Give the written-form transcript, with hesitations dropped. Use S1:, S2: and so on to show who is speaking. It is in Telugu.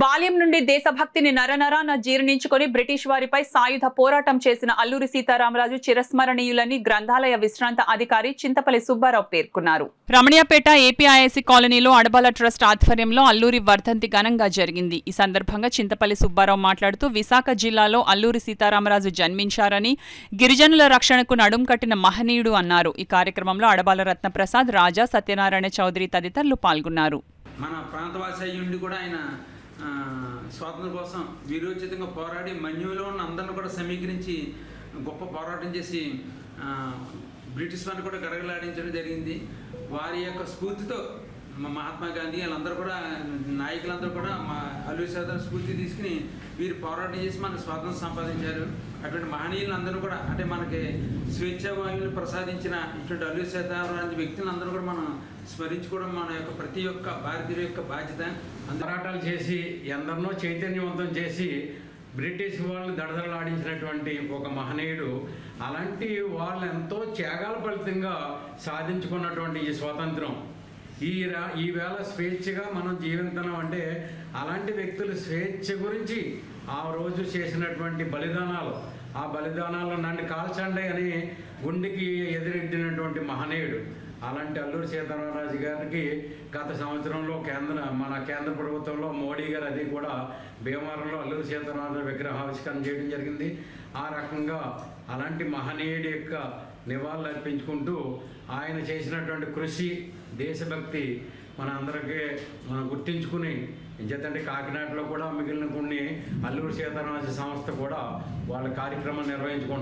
S1: బాల్యం నుండి దేశభక్తిని నరనరాన జీర్ణించుకొని బ్రిటిష్ వారిపై సాయుధ పోరాటం చేసిన అల్లూరి సీతారామరాజు చిరస్మరణీయులని గ్రంథాలయ విశ్రాంత అధికారి చింతపల్లి సుబ్బారావు పేర్కొన్నారు. రమణియాపేట ఏపీఐఐసి కాలనీలో అడబాల ట్రస్ట్ ఆధ్వర్యంలో అల్లూరి వర్ధంతి ఘనంగా జరిగింది. ఈ సందర్భంగా చింతపల్లి సుబ్బారావు మాట్లాడుతూ విశాఖ జిల్లాలో అల్లూరి సీతారామరాజు జన్మించారని, గిరిజనుల రక్షణకు నడుం కట్టిన మహనీయుడు అన్నారు. ఈ కార్యక్రమంలో అడబాల రత్నప్రసాద్, రాజా, సత్యనారాయణ చౌదరి తదితరులు పాల్గొన్నారు.
S2: మన ప్రాంతవాసి అయ్యుండి కూడా ఆయన స్వాతంత్రం కోసం వీరోచితంగా పోరాడి మన్యులో ఉన్న అందరిని కూడా సమీకరించి గొప్ప పోరాటం చేసి బ్రిటిష్ వారిని కూడా గడగలాడించడం జరిగింది. వారి యొక్క స్ఫూర్తితో మహాత్మా గాంధీ వాళ్ళందరూ కూడా నాయకులందరూ కూడా మా అల్లూరి సీతారామరాజు స్ఫూర్తి తీసుకుని వీరు పోరాటం చేసి మనకు స్వాతంత్రం సంపాదించారు. అటువంటి మహనీయులందరూ కూడా అంటే మనకి స్వేచ్ఛావాయువులు ప్రసాదించిన ఇటువంటి అల్లూరి సీతారామరాజు వ్యక్తులందరూ కూడా మనం స్మరించుకోవడం మన యొక్క ప్రతి ఒక్క భారతీయుల యొక్క బాధ్యత.
S3: పోరాటాలు చేసి ఎందరినో చైతన్యవంతం చేసి బ్రిటిష్ వాళ్ళు దడదడలాడించినటువంటి ఒక మహనీయుడు. అలాంటి వాళ్ళు ఎంతో త్యాగాల ఫలితంగా సాధించుకున్నటువంటి ఈ స్వాతంత్రం ఈవేళ స్వేచ్ఛగా మనం జీవిస్తున్నాం అంటే అలాంటి వ్యక్తులు స్వేచ్ఛ గురించి ఆ రోజు చేసినటువంటి బలిదానాలు, ఆ బలిదానాలు నన్ను కాల్చండి అని గుండెకి ఎదురెట్టినటువంటి మహనీయుడు. అలాంటి అల్లూరి సీతారామరాజు గారికి గత సంవత్సరంలో మన కేంద్ర ప్రభుత్వంలో మోడీ గారు అది కూడా భీమవరంలో అల్లూరి సీతారామరాజు విగ్రహావిష్కరణ చేయడం జరిగింది. ఆ రకంగా అలాంటి మహనీయుడి యొక్క నివాళులు అర్పించుకుంటూ ఆయన చేసినటువంటి కృషి, దేశభక్తి మన అందరికీ మనం గుర్తించుకుని ఎందుకంటే కాకినాడలో కూడా మిగిలిన కొన్ని అల్లూరి సీతారామరాజు సంస్థ కూడా వాళ్ళ కార్యక్రమం నిర్వహించుకుంటారు.